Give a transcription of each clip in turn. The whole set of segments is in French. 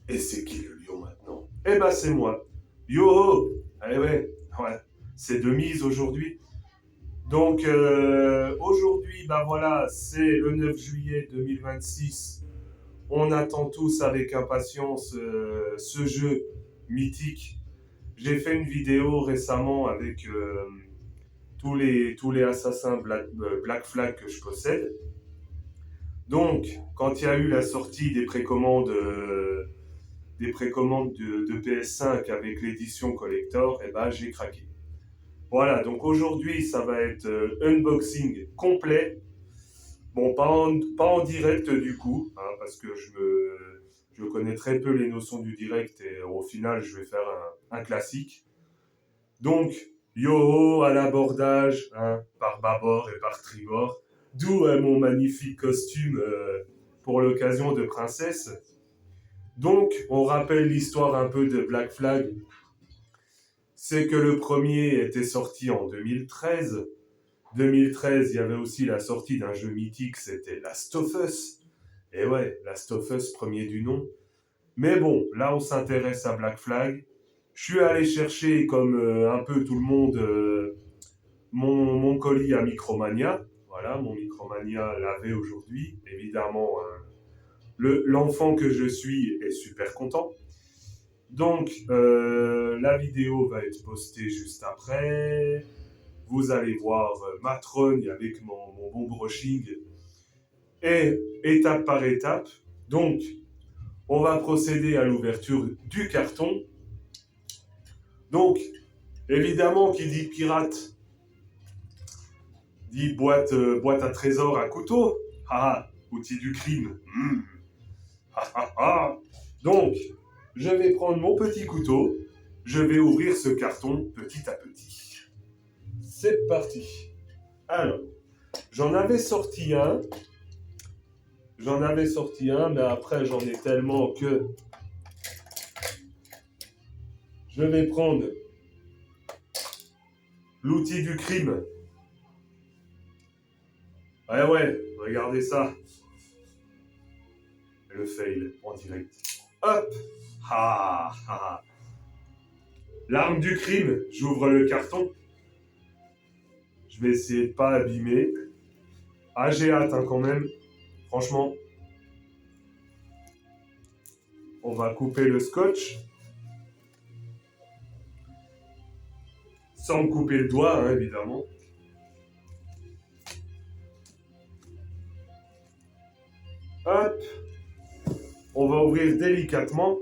Et c'est qui le lion maintenant? Eh ben c'est moi. Yo! Eh ouais, c'est de mise aujourd'hui. Donc aujourd'hui, ben voilà, c'est le 9 juillet 2026. On attend tous avec impatience ce jeu mythique. J'ai fait une vidéo récemment avec tous les assassins Black Flag que je possède. Donc, quand il y a eu la sortie des précommandes de PS5 avec l'édition collector, eh ben, j'ai craqué. Voilà, donc aujourd'hui, ça va être unboxing complet. Bon, pas en direct du coup, hein, parce que je connais très peu les notions du direct et au final, je vais faire un classique. Donc, yo à l'abordage, hein, par bâbord et par tribord, d'où mon magnifique costume pour l'occasion de princesse. Donc, on rappelle l'histoire un peu de Black Flag. C'est que le premier était sorti en 2013. 2013, il y avait aussi la sortie d'un jeu mythique, c'était Last of Us. Et ouais, Last of Us, premier du nom. Mais bon, là, on s'intéresse à Black Flag. Je suis allé chercher, comme un peu tout le monde, mon colis à Micromania. Voilà, mon Micromania lavé aujourd'hui. Évidemment, hein, l'enfant que je suis est super content. Donc, la vidéo va être postée juste après. Vous allez voir ma trogne avec mon bon brushing. Et étape par étape. Donc, on va procéder à l'ouverture du carton. Donc, évidemment, qui dit pirate, dit boîte à trésor à couteau. Ah, outil du crime. Donc, je vais prendre mon petit couteau. Je vais ouvrir ce carton petit à petit. C'est parti. Alors, j'en avais sorti un. Mais après, j'en ai tellement que je vais prendre l'outil du crime. Ouais, regardez ça. Le fail en direct. Hop. L'arme du crime. J'ouvre le carton. Je vais essayer de pas abîmer. Ah, j'ai hâte hein, quand même. Franchement. On va couper le scotch. Sans me couper le doigt, hein, évidemment. Hop. On va ouvrir délicatement.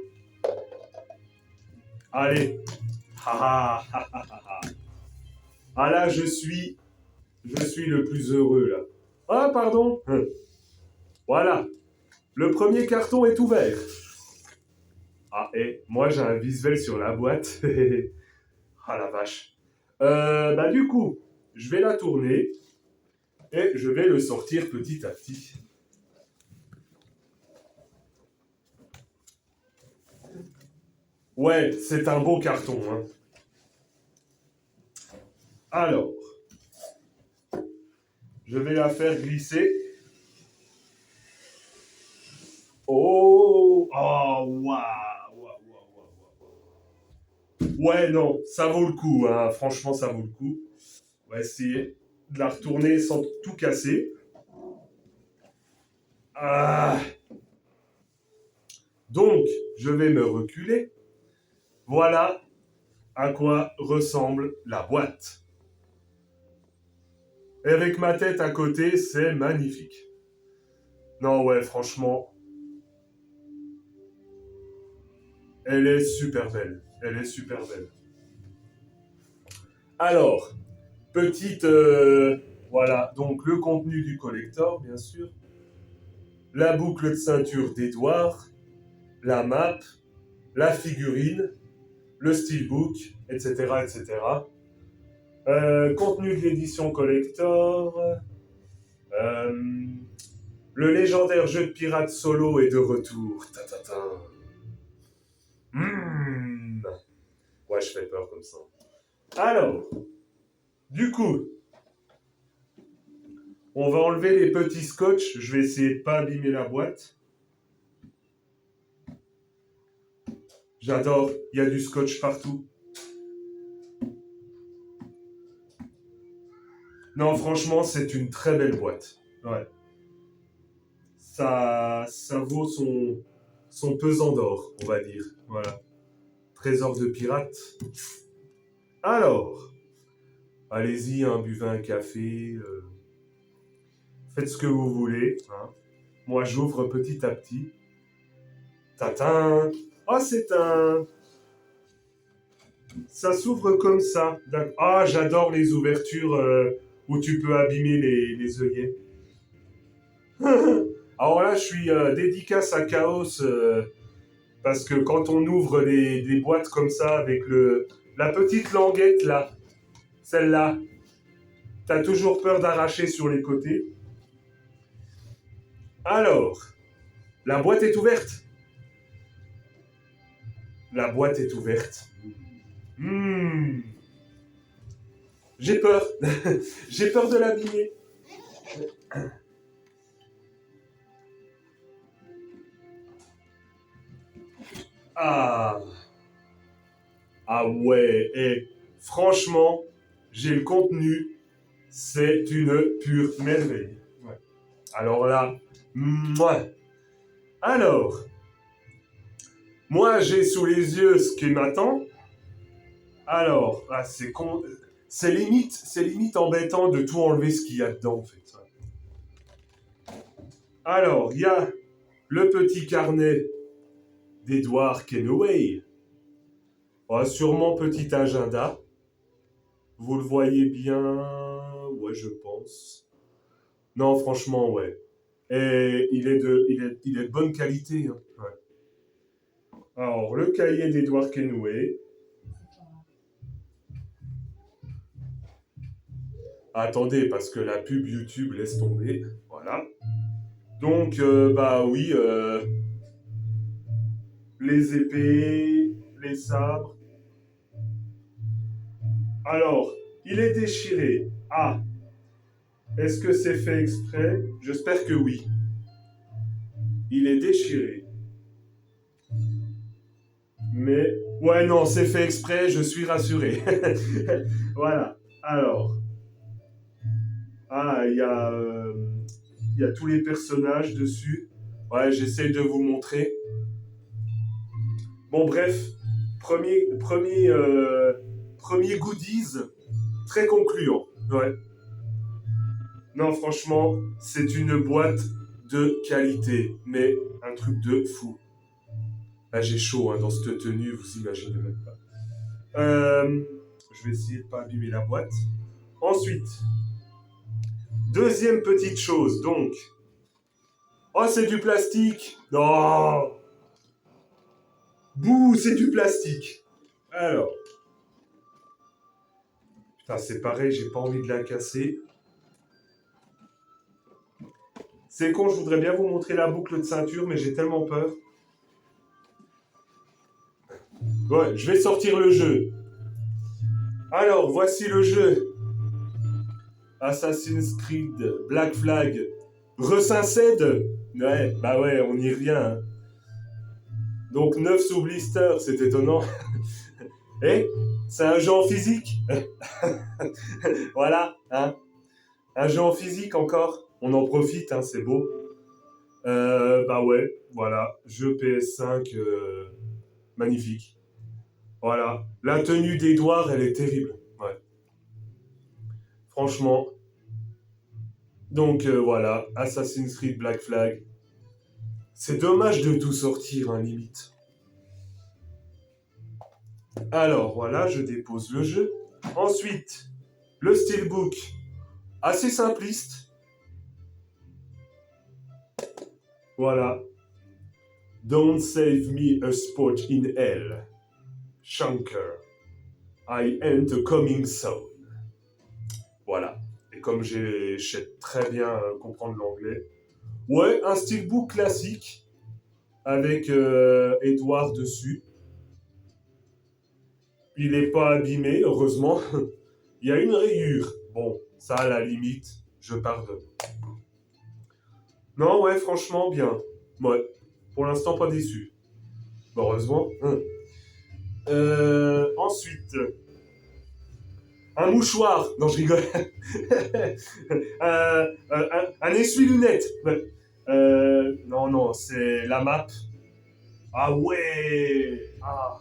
Allez. Ah là, je suis le plus heureux là. Ah, pardon. Voilà. Le premier carton est ouvert. Ah, et moi j'ai un visuel sur la boîte. Ah la vache. Bah du coup, je vais la tourner et je vais le sortir petit à petit. Ouais, c'est un beau carton. Hein. Alors, je vais la faire glisser. Oh, waouh. Ouais, non, ça vaut le coup. Hein. Franchement, ça vaut le coup. On va essayer de la retourner sans tout casser. Ah. Donc, je vais me reculer. Voilà à quoi ressemble la boîte. Et avec ma tête à côté, c'est magnifique. Non, ouais, franchement, elle est super belle. Elle est super belle. Alors, petite... voilà, donc le contenu du collector, bien sûr. La boucle de ceinture d'Edouard, la map, la figurine, le steelbook, etc. etc. Contenu de l'édition collector. Euh, le légendaire jeu de pirate solo est de retour. Ouais, je fais peur comme ça. Alors, du coup, on va enlever les petits scotch. Je vais essayer de pas abîmer la boîte. J'adore, il y a du scotch partout. Non, franchement, c'est une très belle boîte. Ouais. Ça vaut son pesant d'or, on va dire. Voilà. Trésor de pirate. Alors, allez-y, hein, buvez un café. Faites ce que vous voulez. Hein. Moi, j'ouvre petit à petit. Tatin. Oh, c'est un... Ça s'ouvre comme ça. Ah, j'adore les ouvertures où tu peux abîmer les œillets. Alors là, je suis dédicace à Chaos parce que quand on ouvre les boîtes comme ça avec la petite languette là, celle-là, t'as toujours peur d'arracher sur les côtés. Alors, la boîte est ouverte. La boîte est ouverte. Hmm. J'ai peur. J'ai peur de l'abîmer. Ah. Ah ouais, et franchement, j'ai le contenu. C'est une pure merveille. Ouais. Alors là, moi. Alors, moi j'ai sous les yeux ce qui m'attend. Alors, ah, c'est limite embêtant de tout enlever ce qu'il y a dedans en fait. Alors, il y a le petit carnet d'Edward Kenway. Oh, sûrement petit agenda. Vous le voyez bien? Ouais, je pense. Non, franchement, ouais. Et il est de bonne qualité. Hein. Ouais. Alors, le cahier d'Edward Kenway. Attendez, parce que la pub YouTube laisse tomber. Voilà. Donc, bah oui, les épées, les sabres. Alors, il est déchiré. Ah, est-ce que c'est fait exprès? J'espère que oui. Il est déchiré. Mais, ouais, non, c'est fait exprès, je suis rassuré. Voilà. Alors, ah, il y a tous les personnages dessus. Ouais, j'essaie de vous montrer. Bon, bref, premier goodies très concluant. Ouais. Non, franchement, c'est une boîte de qualité, mais un truc de fou. Là, j'ai chaud hein, dans cette tenue, vous imaginez même pas. Je vais essayer de ne pas abîmer la boîte. Ensuite, deuxième petite chose, donc. Oh, c'est du plastique. Non. Bouh, c'est du plastique. Alors. Putain, c'est pareil, j'ai pas envie de la casser. C'est con, je voudrais bien vous montrer la boucle de ceinture, mais j'ai tellement peur. Ouais, je vais sortir le jeu. Alors, voici le jeu. Assassin's Creed Black Flag Recinced. Ouais, bah ouais, on y revient. Hein. Donc 9 sous blister, c'est étonnant. Eh, c'est un jeu en physique. Voilà, hein. Un jeu en physique encore. On en profite, hein, c'est beau. Bah ouais, voilà. Jeu PS5 magnifique. Voilà. La tenue d'Edouard, elle est terrible. Ouais. Franchement. Donc voilà, Assassin's Creed Black Flag. C'est dommage de tout sortir, hein, limite. Alors voilà, je dépose le jeu. Ensuite, le steelbook, assez simpliste. Voilà. Don't save me a spot in hell. Shanker. I ain't coming soon. Voilà. Et comme je sais très bien comprendre l'anglais. Ouais, un steelbook classique avec Edward dessus. Il n'est pas abîmé, heureusement. Il y a une rayure. Bon, ça à la limite, je pardonne. Non, ouais, franchement, bien. Ouais. Pour l'instant, pas déçu. Heureusement. Ensuite, un mouchoir. Non, je rigole. Un essuie-lunettes. Non, non, c'est la map. Ah ouais. Ah.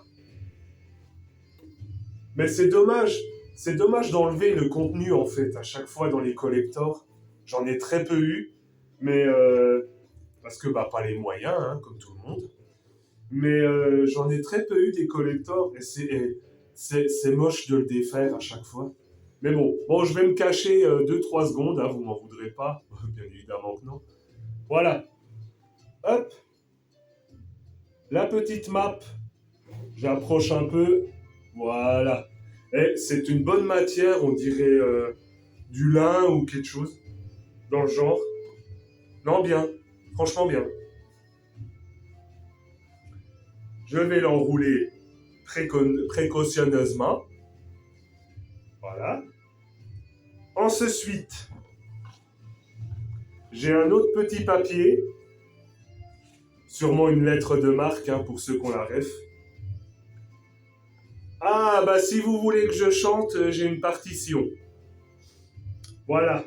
Mais c'est dommage. C'est dommage d'enlever le contenu, en fait, à chaque fois dans les collectors. J'en ai très peu eu. Mais parce que, bah, pas les moyens, hein, comme tout le monde. Mais j'en ai très peu eu des collectors. C'est moche de le défaire à chaque fois. Mais bon, je vais me cacher 2-3 secondes, hein, vous m'en voudrez pas, bien évidemment que non. Voilà, hop, la petite map, j'approche un peu, voilà. Et c'est une bonne matière, on dirait du lin ou quelque chose, dans le genre. Non, bien, franchement bien. Je vais l'enrouler précautionneusement, voilà. Ensuite, j'ai un autre petit papier, sûrement une lettre de marque hein, pour ceux qui ont la ref. Ah, bah si vous voulez que je chante, j'ai une partition. Voilà.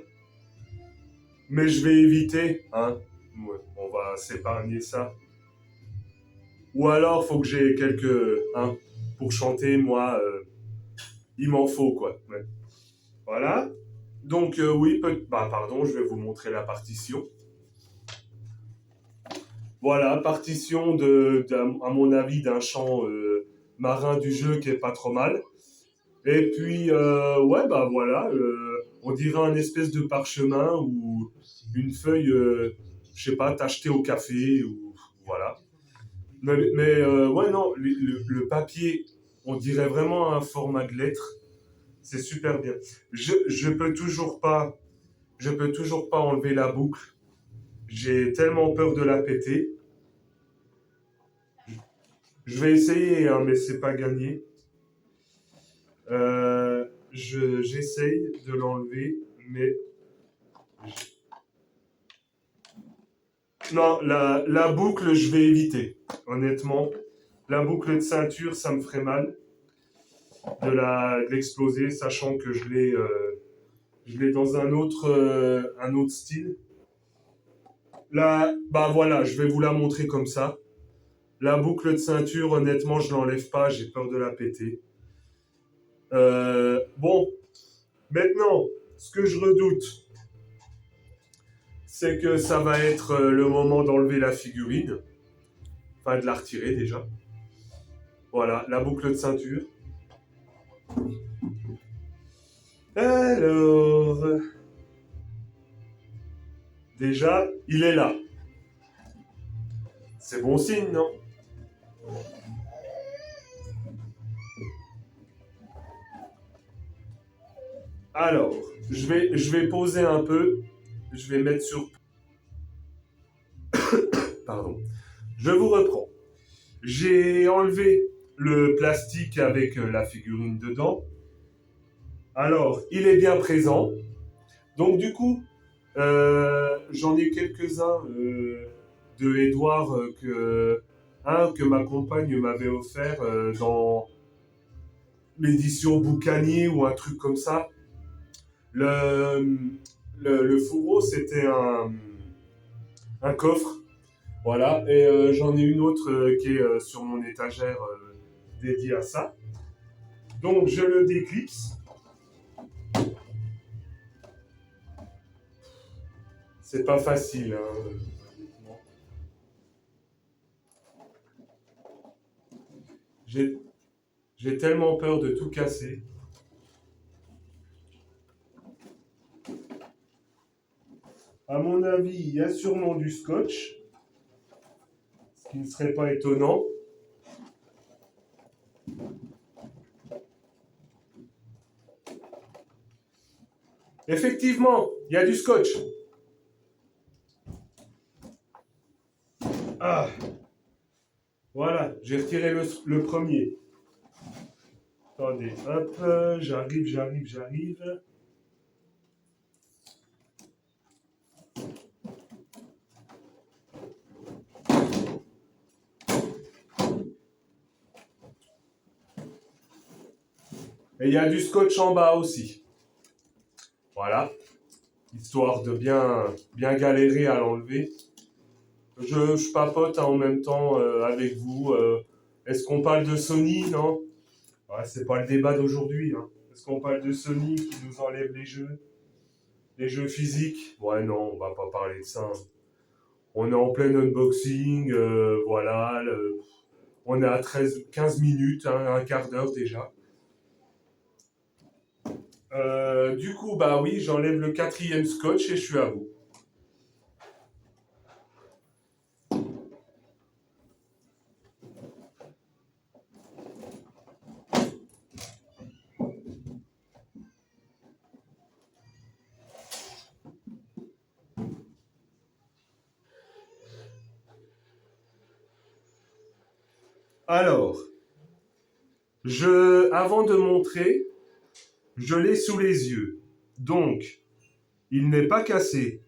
Mais je vais éviter, hein. Ouais, on va s'épargner ça. Ou alors, faut que j'ai quelques, hein, pour chanter, moi, il m'en faut, quoi. Ouais. Voilà. Donc, oui, bah, pardon, je vais vous montrer la partition. Voilà, partition à mon avis, d'un chant marin du jeu qui est pas trop mal. Et puis, ouais, bah voilà, on dirait un espèce de parchemin ou une feuille, je sais pas, t'acheter au café ou voilà. Mais ouais, non, le papier, on dirait vraiment un format de lettre. C'est super bien. Je peux toujours pas, je peux toujours pas enlever la boucle. J'ai tellement peur de la péter. Je vais essayer, hein, mais c'est pas gagné. J'essaye de l'enlever, mais non, la boucle, je vais éviter, honnêtement. La boucle de ceinture, ça me ferait mal de l'exploser, sachant que je l'ai dans un autre style. Là, bah voilà, je vais vous la montrer comme ça. La boucle de ceinture, honnêtement, je l'enlève pas, j'ai peur de la péter. Bon, maintenant, ce que je redoute, c'est que ça va être le moment d'enlever la figurine. Enfin, de la retirer déjà. Voilà, la boucle de ceinture. Alors, déjà, il est là. C'est bon signe, non? Alors, je vais poser un peu. Je vais mettre sur... Pardon. Je vous reprends. J'ai enlevé le plastique avec la figurine dedans. Alors, il est bien présent. Donc, du coup, j'en ai quelques-uns de Edouard que ma compagne m'avait offert dans l'édition Boucanier ou un truc comme ça. Le, le fourreau, c'était un coffre. Voilà. Et j'en ai une autre qui est sur mon étagère dédiée à ça. Donc, je le déclipse. C'est pas facile, hein. J'ai J'ai tellement peur de tout casser. À mon avis, il y a sûrement du scotch, ce qui ne serait pas étonnant. Effectivement, il y a du scotch. Ah, voilà, j'ai retiré le premier. Attendez, hop, j'arrive. Et il y a du scotch en bas aussi. Voilà, histoire de bien galérer à l'enlever. Je papote en même temps avec vous. Est-ce qu'on parle de Sony? Non, ouais, c'est pas le débat d'aujourd'hui. Hein. Est-ce qu'on parle de Sony qui nous enlève les jeux physiques? Ouais, non, on va pas parler de ça. Hein. On est en plein unboxing, voilà. On est à 15 minutes, hein, un quart d'heure déjà. Du coup, bah oui, j'enlève le quatrième scotch et je suis à vous. Alors, avant de montrer, je l'ai sous les yeux. Donc, il n'est pas cassé.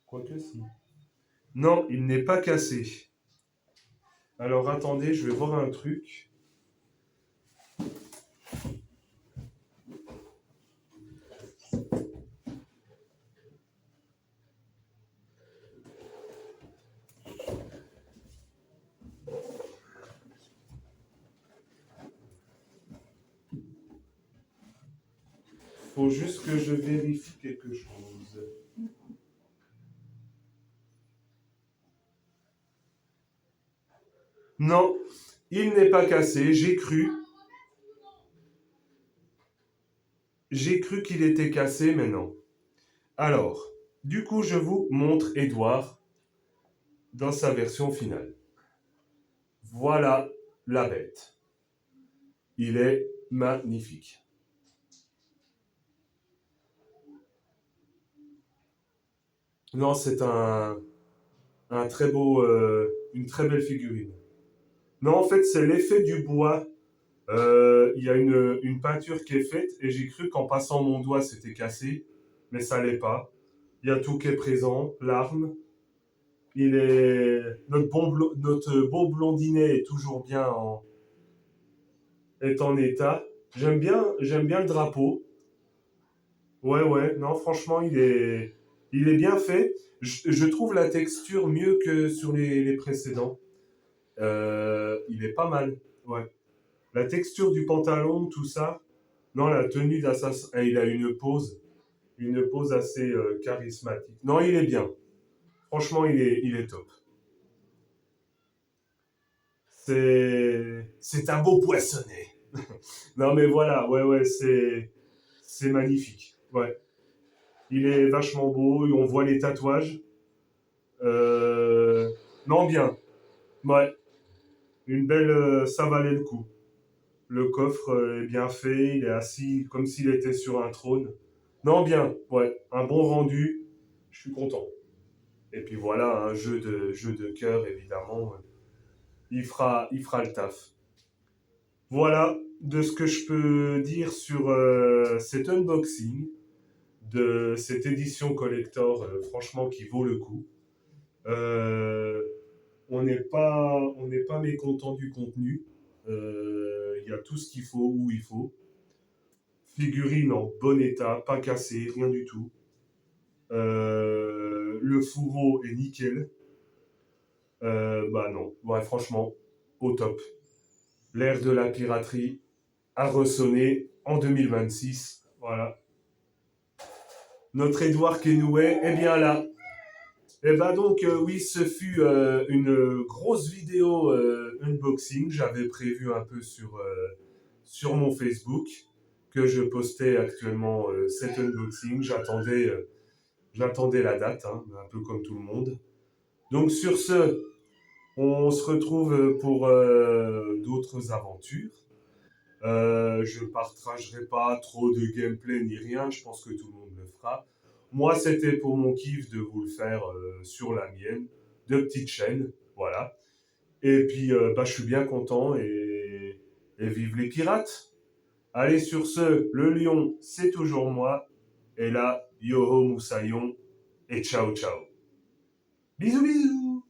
Quoique si. Non, il n'est pas cassé. Alors attendez, je vais voir un truc. Faut juste que je vérifie quelque chose. Non, il n'est pas cassé. J'ai cru qu'il était cassé, mais non. Alors, du coup, je vous montre Edouard dans sa version finale. Voilà la bête. Il est magnifique. Non, c'est un très beau, une très belle figurine. Non, en fait, c'est l'effet du bois. Il y a une peinture qui est faite et j'ai cru qu'en passant mon doigt, c'était cassé, mais ça l'est pas. Il y a tout qui est présent, l'arme. Il est notre beau blondinet est toujours bien est en état. J'aime bien le drapeau. Ouais, ouais, non, franchement, il est bien fait. Je trouve la texture mieux que sur les précédents. Il est pas mal, ouais. La texture du pantalon, tout ça. Non, la tenue d'assassin, il a une pose assez charismatique. Non, il est bien. Franchement, il est top. C'est un beau poissonnet. Non, mais voilà, ouais, ouais, c'est magnifique. Ouais. Il est vachement beau, on voit les tatouages. Euh, non, bien. Ouais, une belle. Ça valait le coup. Le coffre est bien fait, il est assis comme s'il était sur un trône. Non, bien, ouais, un bon rendu. Je suis content. Et puis voilà, un jeu de cœur, évidemment. Il fera le taf. Voilà de ce que je peux dire sur cet unboxing de cette édition collector, franchement, qui vaut le coup. Euh, on n'est pas mécontent du contenu. Il y a tout ce qu'il faut où il faut. Figurine en bon état, pas cassée, rien du tout. Le fourreau est nickel. Bah non, ouais, franchement, au top. L'ère de la piraterie a ressonné en 2026. Voilà. Notre Edouard Kenouet est bien là. Et bah donc, oui, ce fut une grosse vidéo unboxing. J'avais prévu un peu sur mon Facebook que je postais actuellement cet unboxing. J'attendais la date, hein, un peu comme tout le monde. Donc sur ce, on se retrouve pour d'autres aventures. Je ne partagerai pas trop de gameplay ni rien, je pense que tout le monde le fera. Moi, c'était pour mon kiff de vous le faire sur la mienne, de petites chaînes, voilà. Et puis, bah, je suis bien content et vive les pirates. Allez, sur ce, le lion, c'est toujours moi. Et là, yoho moussaillon et ciao ciao. Bisous bisous.